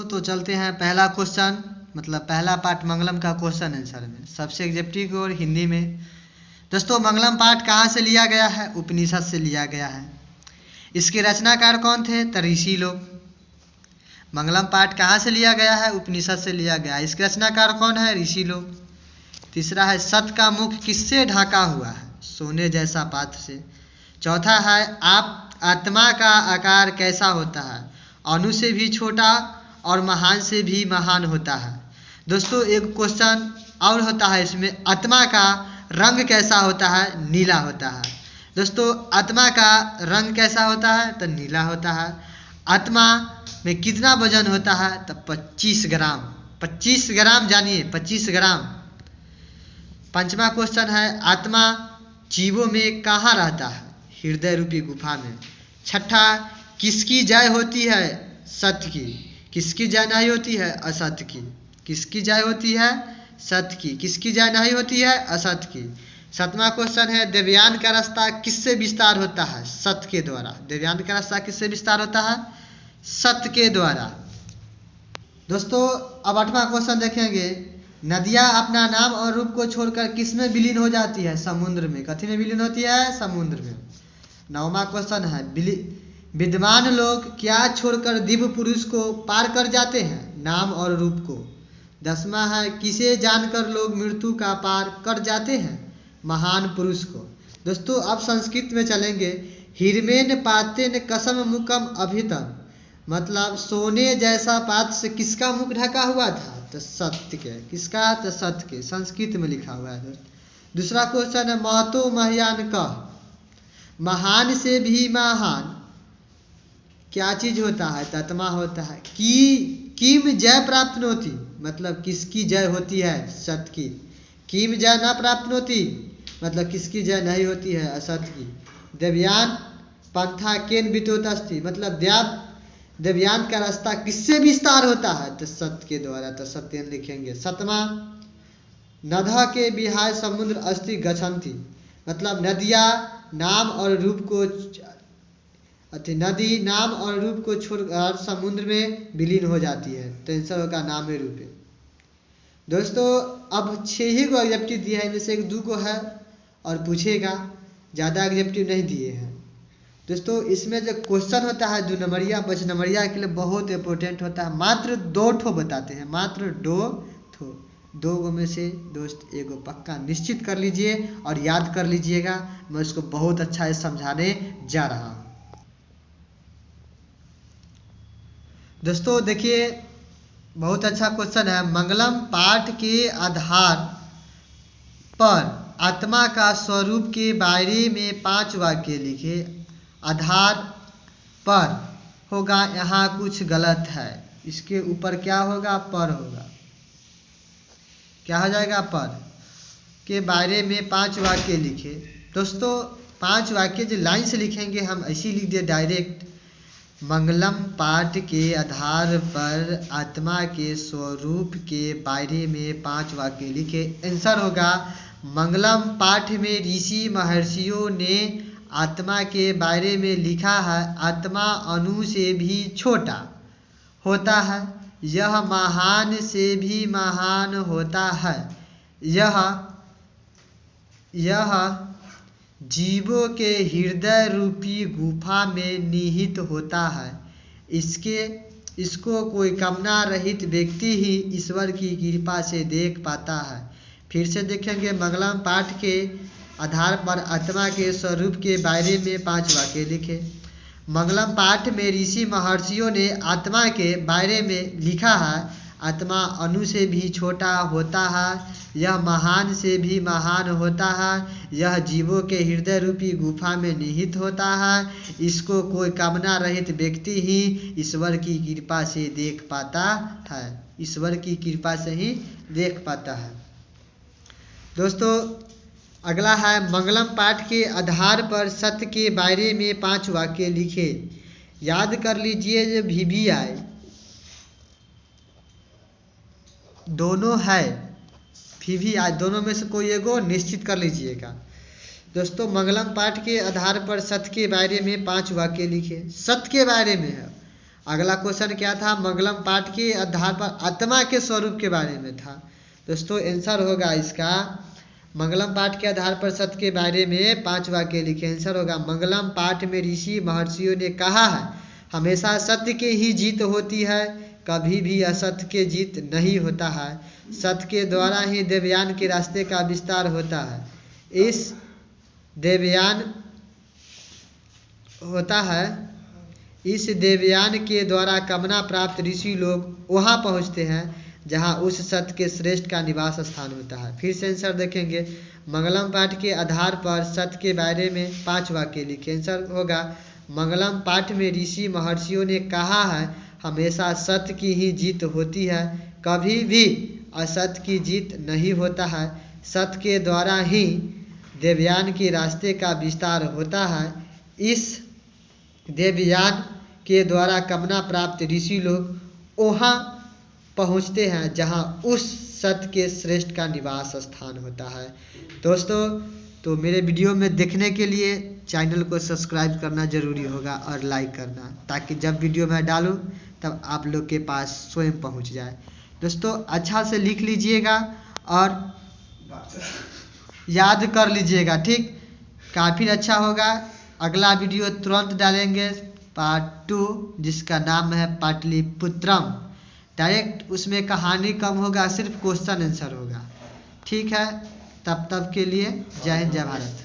तो चलते हैं पहला क्वेश्चन, मतलब पहला पार्ट मंगलम का क्वेश्चन आंसर में, सबसे एग्जेक्टिव और हिंदी में। दोस्तों मंगलम पाठ कहाँ से लिया गया है? उपनिषद से लिया गया है। इसके रचनाकार कौन थे? तो ऋषि लोग। मंगलम पाठ कहाँ से लिया गया है? उपनिषद से लिया गया है। इसके रचनाकार कौन है? ऋषि लोग। तीसरा है सत का मुख किससे ढका हुआ है? सोने जैसा पात्र से। चौथा है आत्मा का आकार कैसा होता है? अणु से भी छोटा और महान से भी महान होता है। दोस्तों एक क्वेश्चन और होता है इसमें, आत्मा का रंग कैसा होता है? नीला होता है। दोस्तों आत्मा का रंग कैसा होता है? तो नीला होता है। आत्मा में कितना वजन होता है? तो 25 ग्राम। 25 ग्राम, जानिए 25 ग्राम। पांचवा क्वेश्चन है आत्मा जीवों में कहाँ रहता है? हृदय रूपी गुफा में। छठा किसकी जय होती है? सत्य की। किसकी जय नहीं होती है? असत्य की। किसकी जय होती है? सत्य की। किसकी जय नहीं होती है? असत्य की। सातवां क्वेश्चन है देवयान का रास्ता किससे विस्तार होता है? सत्य के द्वारा। देवयान का रास्ता किससे विस्तार होता है? सत्य के द्वारा। दोस्तों अब आठवां क्वेश्चन देखेंगे, नदियां अपना नाम और रूप को छोड़कर किस में विलीन हो जाती है? समुद्र में। कथी में विलीन होती है? समुद्र में। नौवां क्वेश्चन है विद्वान लोग क्या छोड़कर दिव्य पुरुष को पार कर जाते हैं? नाम और रूप को। 10वां है किसे जानकर लोग मृत्यु का पार कर जाते हैं? महान पुरुष को। दोस्तों अब संस्कृत में चलेंगे, हिरमेन पातेन कसम मुकम अभितम, मतलब सोने जैसा पात्र से किसका मुख ढका हुआ था? तो सत्य के। किसका? तो सत्य के। संस्कृत में लिखा हुआ है। दूसरा क्वेश्चन है महतो महयान कह, महान से भी महान क्या चीज होता है? तत्मा होता है। किम जय प्राप्त होती, मतलब किसकी जय होती है? सत्य की। किम जय न प्राप्त होती, मतलब किसकी जय नहीं होती है? असत्य की। देवयान पंथा केन वितोत अस्ति, मतलब देवयान का रास्ता किससे विस्तार होता है? तो सत्य के द्वारा। तो सत्य लिखेंगे। 7वां नदा के विहाय समुद्र अस्ति गच्छन्ति, मतलब नदियाँ नाम और रूप को नदी नाम और रूप को छोड़कर समुद्र में विलीन हो जाती है। तो आंसर होगा नाम रूप है। दोस्तों अब 6 ही को एग्जेक्टिव दिया है, इनमें से 1-2 को है और पूछेगा, ज़्यादा एग्जेक्टिव नहीं दिए हैं। दोस्तों इसमें जो क्वेश्चन होता है 2 नंबरिया 5 नंबरिया के लिए बहुत इंपॉर्टेंट होता है। मात्र 2 ठो बताते हैं, मात्र 2 ठो। 2 गो में से दोस्त 1 गो पक्का निश्चित कर लीजिए और याद कर लीजिएगा। मैं उसको बहुत अच्छा से समझाने जा रहा हूँ। दोस्तों देखिए बहुत अच्छा क्वेश्चन है। मंगलम पाठ के आधार पर आत्मा का स्वरूप के बारे में 5 वाक्य लिखे। आधार पर होगा, यहाँ कुछ गलत है, इसके ऊपर क्या होगा? पर होगा। क्या हो जाएगा? पर के बारे में 5 वाक्य लिखे। दोस्तों 5 वाक्य जो लाइन से लिखेंगे हम ऐसे लिख दिए डायरेक्ट, मंगलम पाठ के आधार पर आत्मा के स्वरूप के बारे में 5 वाक्य लिखे। आंसर होगा मंगलम पाठ में ऋषि महर्षियों ने आत्मा के बारे में लिखा है, आत्मा अणु से भी छोटा होता है, यह महान से भी महान होता है, यह जीवों के हृदय रूपी गुफा में निहित होता है, इसको कोई कामना रहित व्यक्ति ही ईश्वर की कृपा से देख पाता है। फिर से देखेंगे, मंगलम पाठ के आधार पर आत्मा के स्वरूप के बारे में 5 वाक्य लिखे। मंगलम पाठ में ऋषि महर्षियों ने आत्मा के बारे में लिखा है, आत्मा अणु से भी छोटा होता है, यह महान से भी महान होता है, यह जीवों के हृदय रूपी गुफा में निहित होता है, इसको कोई कामना रहित व्यक्ति ही ईश्वर की कृपा से देख पाता है, ईश्वर की कृपा से ही देख पाता है। दोस्तों अगला है मंगलम पाठ के आधार पर सत्य के बारे में 5 वाक्य लिखे। याद कर लीजिए जो VVI दोनों है, VVI दोनों में से कोई एगो निश्चित कर लीजिएगा। दोस्तों मंगलम पाठ के आधार पर सत्य के बारे में 5 वाक्य लिखे। सत्य के बारे में है अगला क्वेश्चन क्या था, मंगलम पाठ के आधार पर आत्मा के स्वरूप के बारे में था। दोस्तों आंसर होगा इसका, मंगलम पाठ के आधार पर सत्य के बारे में 5 वाक्य लिखे। आंसर होगा, मंगलम पाठ में ऋषि महर्षियों ने कहा है हमेशा सत्य की ही जीत होती है, कभी भी असत्य के जीत नहीं होता है। सत्य के द्वारा ही देवयान के रास्ते का विस्तार होता है। इस देवयान के द्वारा कामना प्राप्त ऋषि लोग वहाँ पहुँचते हैं जहाँ उस सत्य के श्रेष्ठ का निवास स्थान होता है। फिर से आंसर देखेंगे, मंगलम पाठ के आधार पर सत्य के बारे में 5 वाक्य लिखे। आंसर होगा, मंगलम पाठ में ऋषि महर्षियों ने कहा है हमेशा सत्य की ही जीत होती है, कभी भी असत्य की जीत नहीं होता है। सत्य के द्वारा ही देवयान के रास्ते का विस्तार होता है। इस देवयान के द्वारा कामना प्राप्त ऋषि लोग वहाँ पहुँचते हैं जहाँ उस सत्य के श्रेष्ठ का निवास स्थान होता है। दोस्तों तो मेरे वीडियो में देखने के लिए चैनल को सब्सक्राइब करना ज़रूरी होगा और लाइक करना, ताकि जब वीडियो मैं डालूँ तब आप लोग के पास स्वयं पहुँच जाए। दोस्तों अच्छा से लिख लीजिएगा और याद कर लीजिएगा, ठीक, काफ़ी अच्छा होगा। अगला वीडियो तुरंत डालेंगे पार्ट 2, जिसका नाम है पाटलिपुत्रम। डायरेक्ट उसमें कहानी कम होगा, सिर्फ क्वेश्चन आंसर होगा, ठीक है। तब के लिए जय हिंद जय भारत।